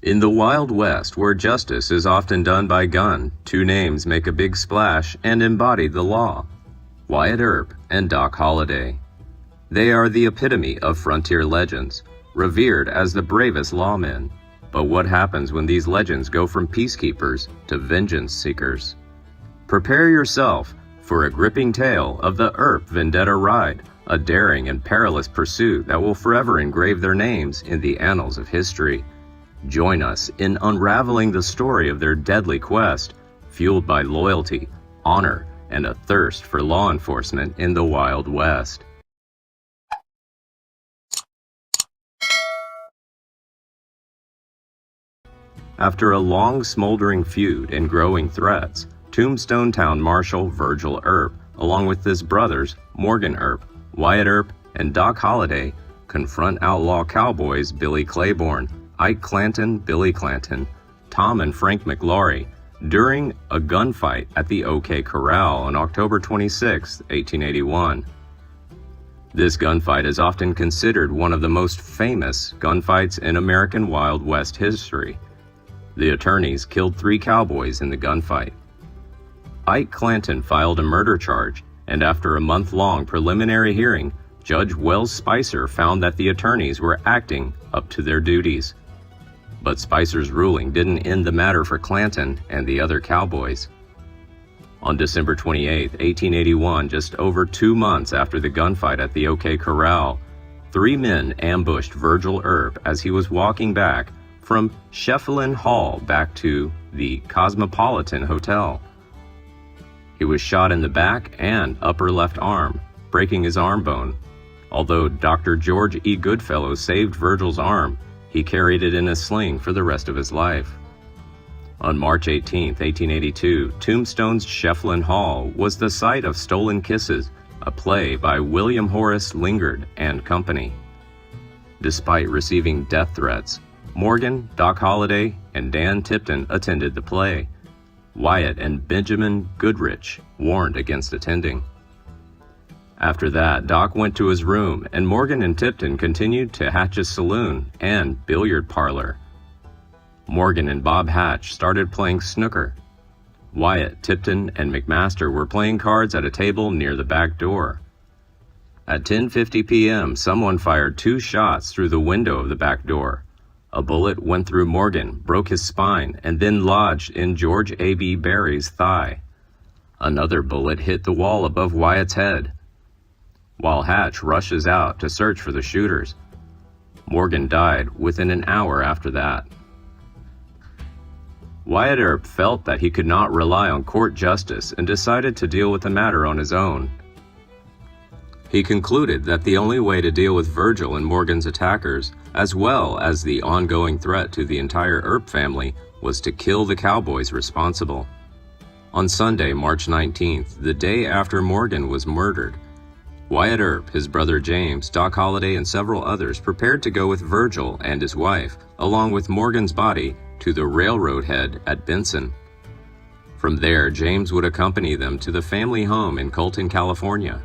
In the Wild West, where justice is often done by gun, two names make a big splash and embody the law: Wyatt Earp and Doc Holliday. They are the epitome of frontier legends, revered as the bravest lawmen. But what happens when these legends go from peacekeepers to vengeance seekers? Prepare yourself for a gripping tale of the Earp Vendetta ride, a daring and perilous pursuit that will forever engrave their names in the annals of history. Join us in unraveling the story of their deadly quest, fueled by loyalty, honor, and a thirst for law enforcement in the Wild West. After a long smoldering feud and growing threats, Tombstone Town Marshal Virgil Earp, along with his brothers Morgan Earp, Wyatt Earp, and Doc Holliday, confront outlaw cowboys Billy Claiborne, Ike Clanton, Billy Clanton, Tom and Frank McLaury, during a gunfight at the OK Corral on October 26, 1881. This gunfight is often considered one of the most famous gunfights in American Wild West history. The attorneys killed 3 cowboys in the gunfight. Ike Clanton filed a murder charge, and after a month-long preliminary hearing, Judge Wells Spicer found that the attorneys were acting up to their duties. But Spicer's ruling didn't end the matter for Clanton and the other cowboys. On December 28, 1881, just over 2 months after the gunfight at the OK Corral, 3 men ambushed Virgil Earp as he was walking back from Shefflin Hall back to the Cosmopolitan Hotel. He was shot in the back and upper left arm, breaking his arm bone. Although Dr. George E. Goodfellow saved Virgil's arm, he carried it in a sling for the rest of his life. On March 18, 1882, Tombstone's Shefflin Hall was the site of Stolen Kisses, a play by William Horace Lingard and Company. Despite receiving death threats, Morgan, Doc Holliday, and Dan Tipton attended the play. Wyatt and Benjamin Goodrich warned against attending. After that, Doc went to his room, and Morgan and Tipton continued to Hatch's saloon and billiard parlor. Morgan and Bob Hatch started playing snooker. Wyatt, Tipton, and McMaster were playing cards at a table near the back door. At 10:50 p.m., someone fired 2 shots through the window of the back door. A bullet went through Morgan, broke his spine, and then lodged in George A.B. Barry's thigh. Another bullet hit the wall above Wyatt's head. While Hatch rushes out to search for the shooters, Morgan died within an hour after that. Wyatt Earp felt that he could not rely on court justice and decided to deal with the matter on his own. He concluded that the only way to deal with Virgil and Morgan's attackers, as well as the ongoing threat to the entire Earp family, was to kill the cowboys responsible. On Sunday, March 19th, the day after Morgan was murdered, Wyatt Earp, his brother James, Doc Holliday, and several others prepared to go with Virgil and his wife, along with Morgan's body, to the railroad head at Benson. From there, James would accompany them to the family home in Colton, California.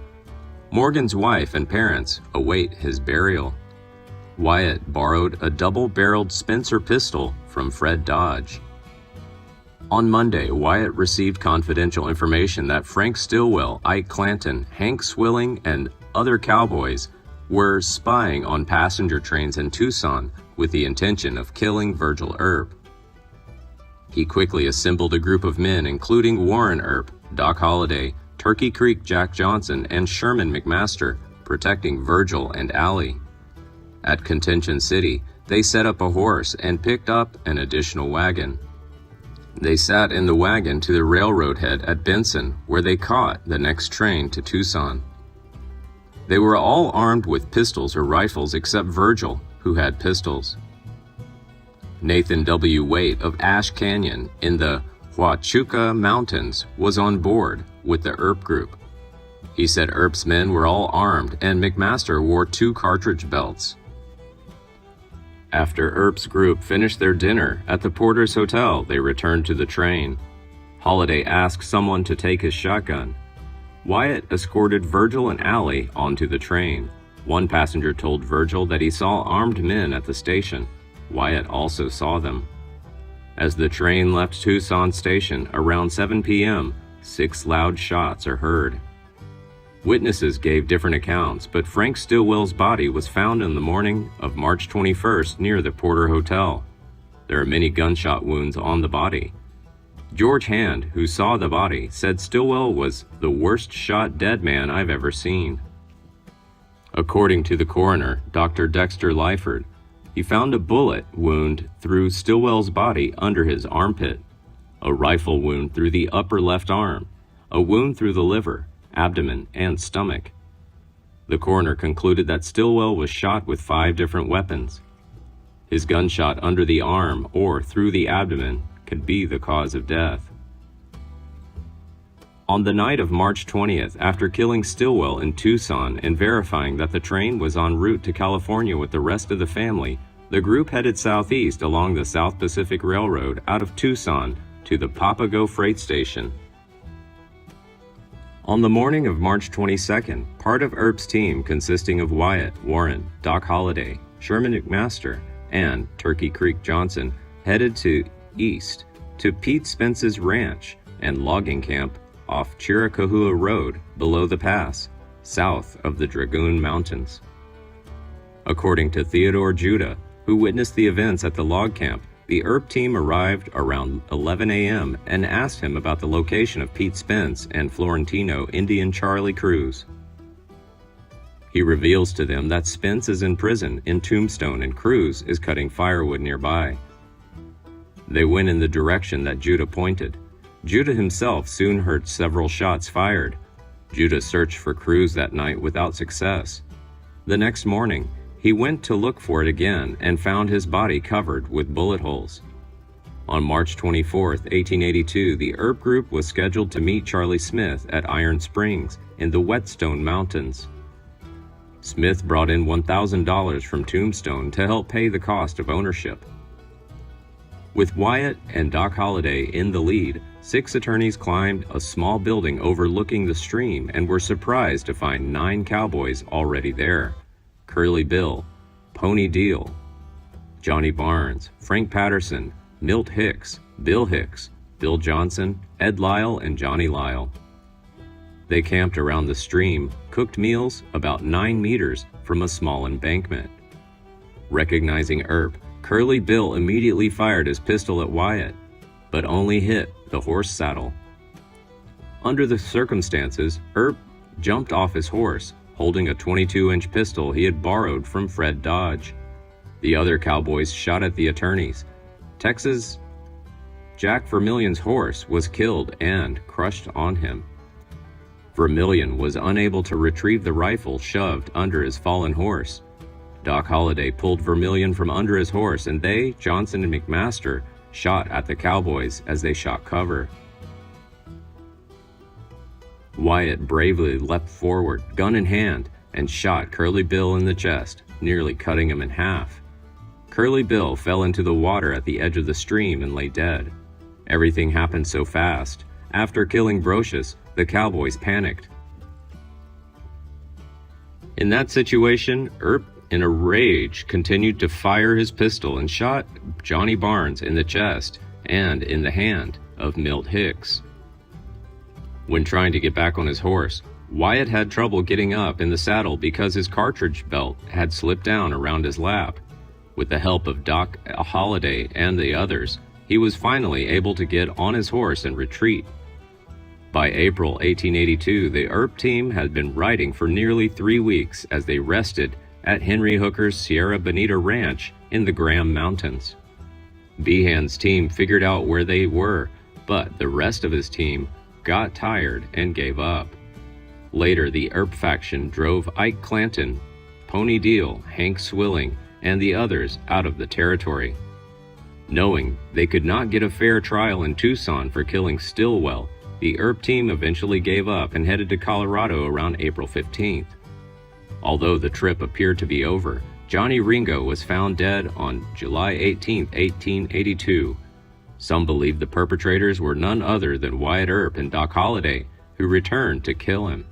Morgan's wife and parents await his burial. Wyatt borrowed a double-barreled Spencer pistol from Fred Dodge. On Monday, Wyatt received confidential information that Frank Stillwell, Ike Clanton, Hank Swilling, and other cowboys were spying on passenger trains in Tucson with the intention of killing Virgil Earp. He quickly assembled a group of men including Warren Earp, Doc Holliday, Turkey Creek Jack Johnson, and Sherman McMaster, protecting Virgil and Allie. At Contention City, they set up a horse and picked up an additional wagon. They sat in the wagon to the railroad head at Benson, where they caught the next train to Tucson. They were all armed with pistols or rifles except Virgil, who had pistols. Nathan W. Waite of Ash Canyon in the Huachuca Mountains was on board with the Earp group. He said Earp's men were all armed and McMaster wore 2 cartridge belts. After Earp's group finished their dinner at the Porter's Hotel, they returned to the train. Holliday asked someone to take his shotgun. Wyatt escorted Virgil and Allie onto the train. One passenger told Virgil that he saw armed men at the station. Wyatt also saw them. As the train left Tucson Station around 7 p.m., 6 loud shots are heard. Witnesses gave different accounts, but Frank Stillwell's body was found in the morning of March 21st near the Porter Hotel. There are many gunshot wounds on the body. George Hand, who saw the body, said Stillwell was the worst shot dead man I've ever seen. According to the coroner, Dr. Dexter Lyford, he found a bullet wound through Stillwell's body under his armpit, a rifle wound through the upper left arm, a wound through the liver, abdomen, and stomach. The coroner concluded that Stillwell was shot with 5 different weapons. His gunshot under the arm or through the abdomen could be the cause of death. On the night of March 20th, after killing Stillwell in Tucson and verifying that the train was en route to California with the rest of the family, the group headed southeast along the South Pacific Railroad out of Tucson to the Papago Freight Station. On the morning of March 22nd, part of Earp's team, consisting of Wyatt, Warren, Doc Holliday, Sherman McMaster, and Turkey Creek Johnson, headed east to Pete Spence's ranch and logging camp off Chiricahua Road below the pass, south of the Dragoon Mountains. According to Theodore Judah, who witnessed the events at the log camp, the Earp team arrived around 11 a.m. and asked him about the location of Pete Spence and Florentino Indian Charlie Cruz. He reveals to them that Spence is in prison in Tombstone and Cruz is cutting firewood nearby. They went in the direction that Judah pointed. Judah himself soon heard several shots fired. Judah searched for Cruz that night without success. The next morning, he went to look for it again and found his body covered with bullet holes. On March 24, 1882, the Earp group was scheduled to meet Charlie Smith at Iron Springs in the Whetstone Mountains. Smith brought in $1,000 from Tombstone to help pay the cost of ownership. With Wyatt and Doc Holliday in the lead, 6 attorneys climbed a small building overlooking the stream and were surprised to find 9 cowboys already there: Curly Bill, Pony Deal, Johnny Barnes, Frank Patterson, Milt Hicks, Bill Johnson, Ed Lyle, and Johnny Lyle. They camped around the stream, cooked meals about 9 meters from a small embankment. Recognizing Earp, Curly Bill immediately fired his pistol at Wyatt, but only hit the horse saddle. Under the circumstances, Earp jumped off his horse, holding a 22-inch pistol he had borrowed from Fred Dodge. The other cowboys shot at the attorneys. Texas Jack Vermillion's horse was killed and crushed on him. Vermillion was unable to retrieve the rifle shoved under his fallen horse. Doc Holliday pulled Vermillion from under his horse, and they, Johnson and McMaster, shot at the cowboys as they shot cover. Wyatt bravely leapt forward, gun in hand, and shot Curly Bill in the chest, nearly cutting him in half. Curly Bill fell into the water at the edge of the stream and lay dead. Everything happened so fast. After killing Brocious, the cowboys panicked. In that situation, Earp, in a rage, continued to fire his pistol and shot Johnny Barnes in the chest and in the hand of Milt Hicks. When trying to get back on his horse, Wyatt had trouble getting up in the saddle because his cartridge belt had slipped down around his lap. With the help of Doc Holliday and the others, he was finally able to get on his horse and retreat. By April 1882, the Earp team had been riding for nearly 3 weeks as they rested at Henry Hooker's Sierra Bonita Ranch in the Graham Mountains. Behan's team figured out where they were, but the rest of his team got tired and gave up. Later, the Earp faction drove Ike Clanton, Pony Deal, Hank Swilling, and the others out of the territory. Knowing they could not get a fair trial in Tucson for killing Stillwell, the Earp team eventually gave up and headed to Colorado around April 15th. Although the trip appeared to be over, Johnny Ringo was found dead on July 18, 1882. Some believe the perpetrators were none other than Wyatt Earp and Doc Holliday, who returned to kill him.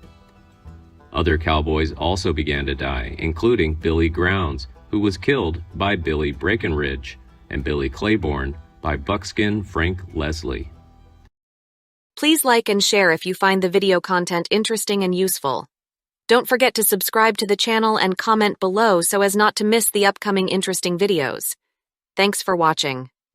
Other cowboys also began to die, including Billy Grounds, who was killed by Billy Breckenridge, and Billy Claiborne by Buckskin Frank Leslie. Please like and share if you find the video content interesting and useful. Don't forget to subscribe to the channel and comment below so as not to miss the upcoming interesting videos. Thanks for watching.